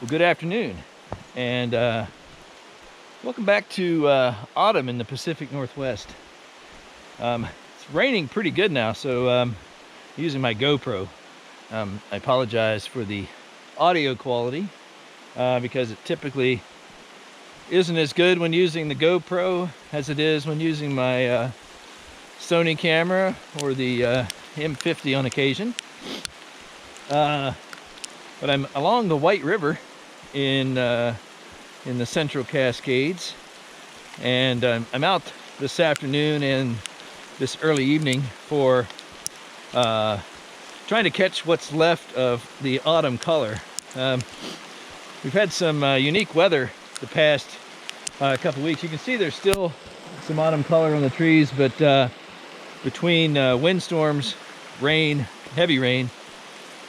Good afternoon, and welcome back to autumn in the Pacific Northwest. It's raining pretty good now, so I'm using my GoPro. I apologize for the audio quality because it typically isn't as good when using the GoPro as it is when using my Sony camera or the M50 on occasion. But I'm along the White River in the Central Cascades, and I'm out this afternoon and this early evening for trying to catch what's left of the autumn color. We've had some unique weather the past couple weeks. You can see there's still some autumn color on the trees, but between windstorms, rain, heavy rain,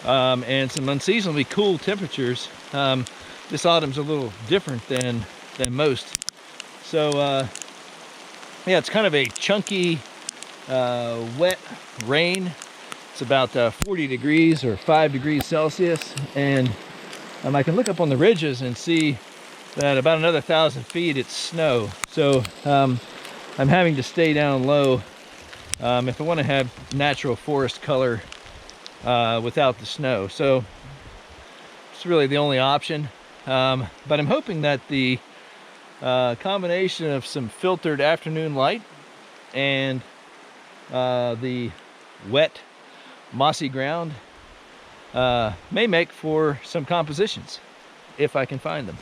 and some unseasonably cool temperatures, this autumn's a little different than most. So yeah, it's kind of a chunky wet rain. It's about 40 degrees or 5 degrees Celsius, and I can look up on the ridges and see that about another 1,000 feet it's snow. So I'm having to stay down low if I want to have natural forest color without the snow. So it's really the only option. But I'm hoping that the combination of some filtered afternoon light and the wet, mossy ground may make for some compositions, if I can find them.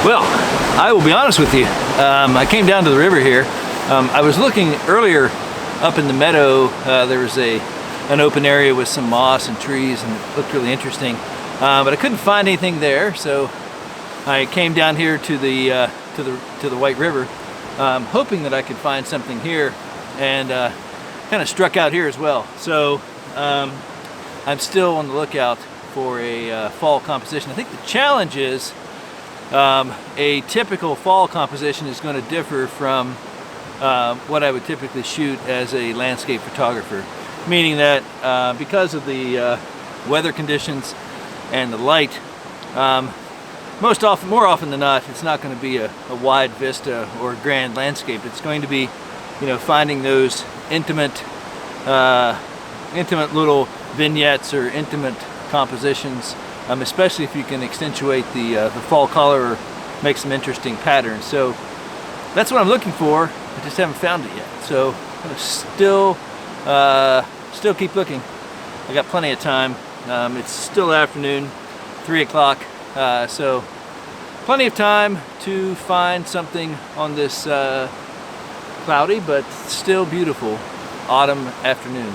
Well, I will be honest with you. I came down to the river here. I was looking earlier up in the meadow. There was an open area with some moss and trees, and it looked really interesting. But I couldn't find anything there, so I came down here to the White River, hoping that I could find something here, and kind of struck out here as well. So I'm still on the lookout for a fall composition. I think the challenge is a typical fall composition is going to differ from what I would typically shoot as a landscape photographer, meaning that because of the weather conditions and the light, more often than not, it's not going to be a wide vista or grand landscape. It's going to be, finding those intimate little vignettes or intimate compositions. Especially if you can accentuate the fall color or make some interesting patterns. So that's what I'm looking for. I just haven't found it yet. So I'm gonna still keep looking. I got plenty of time. It's still afternoon, 3 o'clock. So plenty of time to find something on this cloudy but still beautiful autumn afternoon.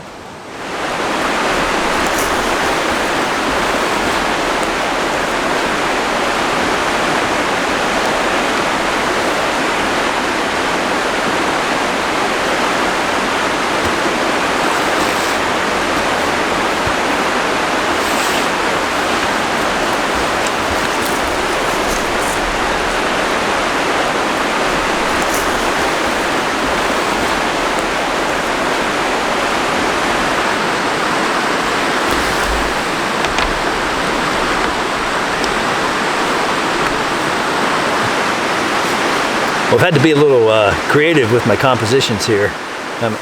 Well, I've had to be a little creative with my compositions here.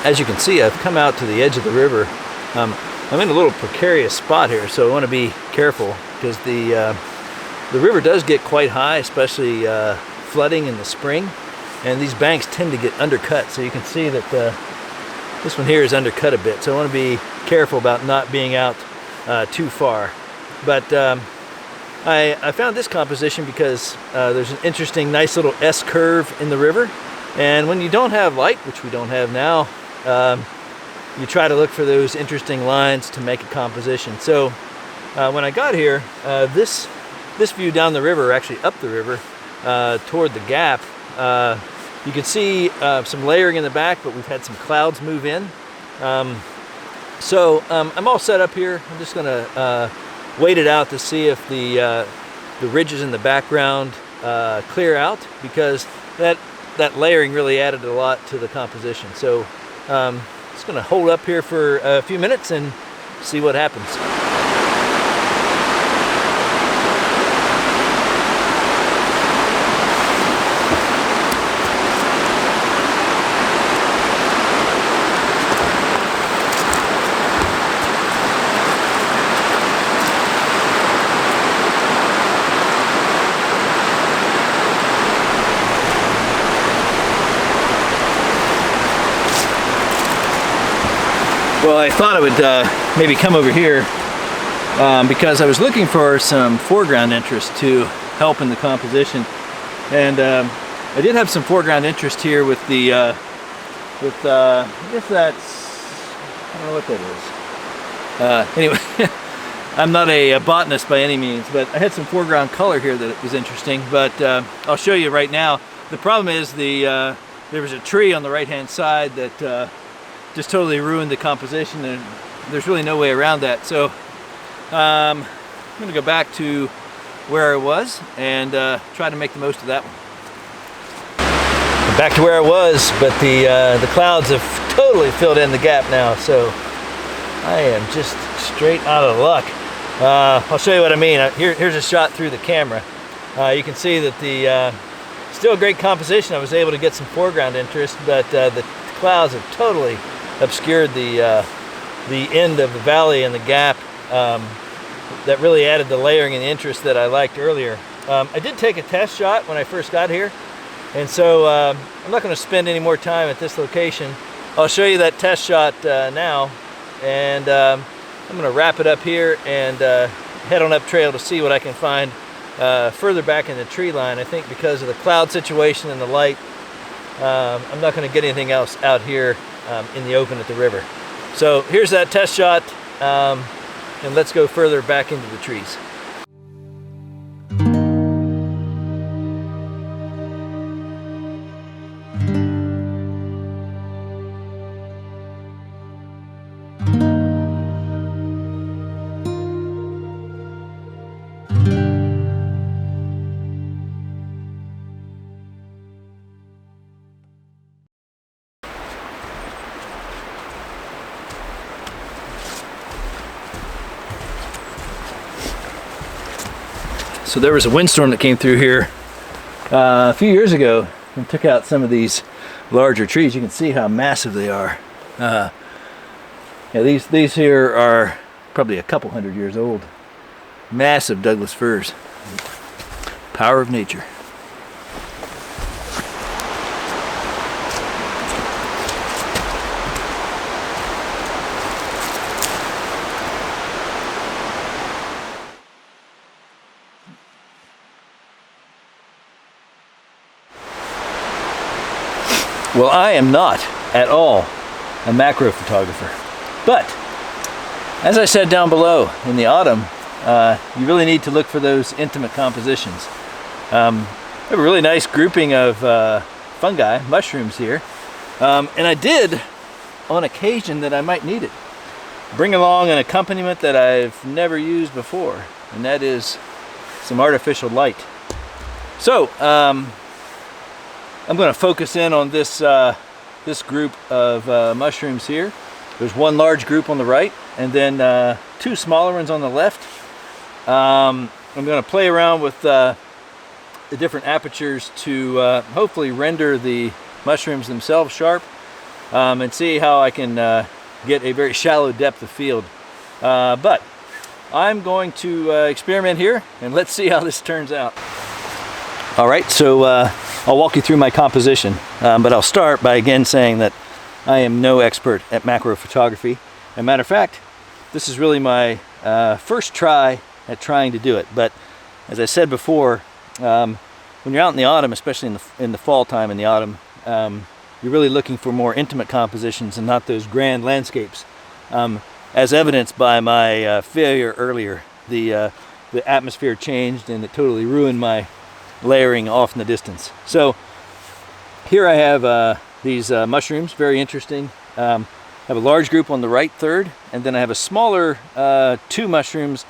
As you can see, I've come out to the edge of the river. I'm in a little precarious spot here, so I want to be careful because the river does get quite high, especially flooding in the spring, and these banks tend to get undercut. So you can see that this one here is undercut a bit. So I want to be careful about not being out too far. But I found this composition because there's an interesting, nice little S curve in the river. And when you don't have light, which we don't have now, you try to look for those interesting lines to make a composition. So when I got here, this view down the river, actually up the river, toward the gap, you can see some layering in the back, but we've had some clouds move in. So I'm all set up here. I'm just gonna wait it out to see if the ridges in the background clear out, because that layering really added a lot to the composition. So just gonna hold up here for a few minutes and see what happens. Well, I thought I would maybe come over here because I was looking for some foreground interest to help in the composition, and I did have some foreground interest here with the I guess that's, I don't know what that is. Anyway, I'm not a botanist by any means, but I had some foreground color here that was interesting. But I'll show you right now. The problem is there was a tree on the right-hand side that just totally ruined the composition, and there's really no way around that. So I'm going to go back to where I was and try to make the most of that one. Back to where I was, but the clouds have totally filled in the gap now, so I am just straight out of luck. I'll show you what I mean. Here's a shot through the camera. You can see that the still a great composition. I was able to get some foreground interest, but the clouds have totally obscured the end of the valley and the gap. That really added the layering and the interest that I liked earlier. I did take a test shot when I first got here, and so I'm not going to spend any more time at this location. I'll show you that test shot now, and I'm going to wrap it up here and head on up trail to see what I can find further back in the tree line. I think because of the cloud situation and the light, I'm not going to get anything else out here in the open at the river. So here's that test shot, and let's go further back into the trees. So there was a windstorm that came through here a few years ago and took out some of these larger trees. You can see how massive they are. Yeah, these here are probably a couple hundred years old. Massive Douglas firs. Power of nature. Well, I am not at all a macro photographer, but as I said down below, in the autumn, you really need to look for those intimate compositions. We have a really nice grouping of fungi, mushrooms here, and I did, on occasion that I might need it, bring along an accompaniment that I've never used before, and that is some artificial light. So, I'm going to focus in on this this group of mushrooms here. There's one large group on the right, and then two smaller ones on the left. I'm going to play around with the different apertures to hopefully render the mushrooms themselves sharp, and see how I can get a very shallow depth of field. But I'm going to experiment here, and let's see how this turns out. All right, so I'll walk you through my composition, but I'll start by again saying that I am no expert at macro photography. As a matter of fact, this is really my first try at trying to do it, but as I said before, when you're out in the autumn, especially in the fall time in the autumn, you're really looking for more intimate compositions and not those grand landscapes. As evidenced by my failure earlier, the atmosphere changed and it totally ruined my layering off in the distance. So here I have these mushrooms, very interesting. I have a large group on the right third, and then I have a smaller 2 mushrooms,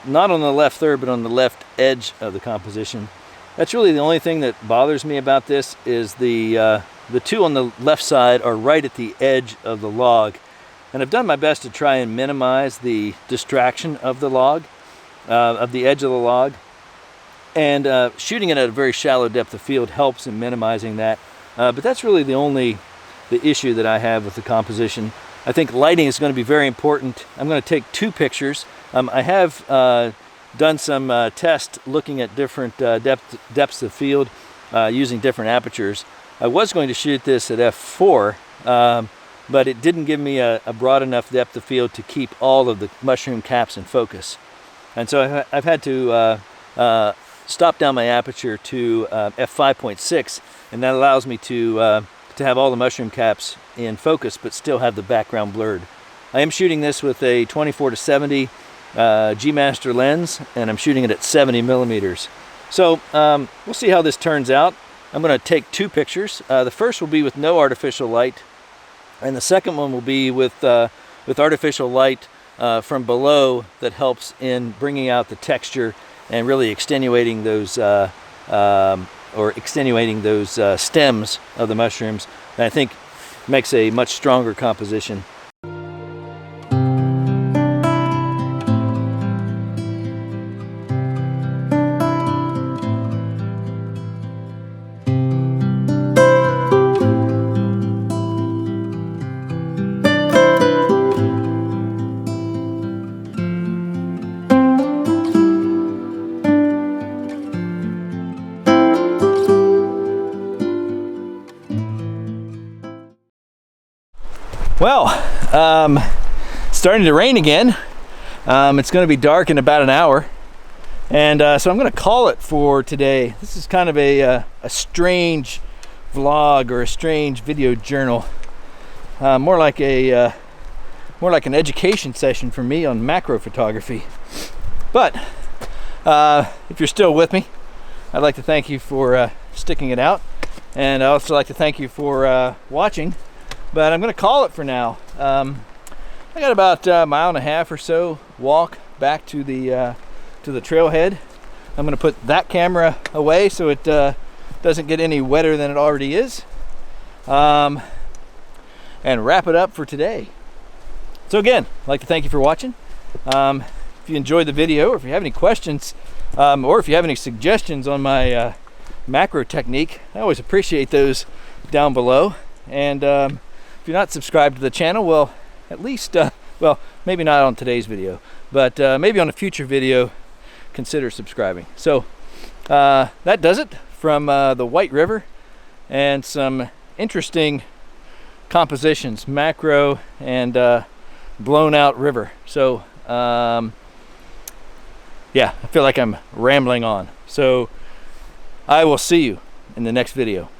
not on the left third, but on the left edge of the composition. That's really the only thing that bothers me about this, is the 2 on the left side are right at the edge of the log. And I've done my best to try and minimize the distraction of the log, of the edge of the log. And shooting it at a very shallow depth of field helps in minimizing that. But that's really the issue that I have with the composition. I think lighting is going to be very important. I'm going to take 2 pictures. I have done some tests looking at different depths of field using different apertures. I was going to shoot this at f4, but it didn't give me a broad enough depth of field to keep all of the mushroom caps in focus. And so I've had to stop down my aperture to f5.6, and that allows me to have all the mushroom caps in focus but still have the background blurred. I am shooting this with a 24-70 G Master lens, and I'm shooting it at 70 millimeters. So we'll see how this turns out. I'm going to take 2 pictures. The first will be with no artificial light, and the second one will be with artificial light from below that helps in bringing out the texture and really extenuating those stems of the mushrooms. And I think makes a much stronger composition. Well, starting to rain again. It's going to be dark in about an hour, and so I'm going to call it for today. This is kind of a strange vlog or a strange video journal, more like an education session for me on macro photography. But if you're still with me, I'd like to thank you for sticking it out, and I'd also like to thank you for watching. But I'm going to call it for now. I got about a mile and a half or so walk back to the trailhead. I'm going to put that camera away so it doesn't get any wetter than it already is, and wrap it up for today. So again, I'd like to thank you for watching. If you enjoyed the video, or if you have any questions, or if you have any suggestions on my macro technique, I always appreciate those down below. And if you're not subscribed to the channel, well, at least, well, maybe not on today's video, but maybe on a future video, consider subscribing. So that does it from the White River, and some interesting compositions, macro and blown out river. So yeah, I feel like I'm rambling on. So I will see you in the next video.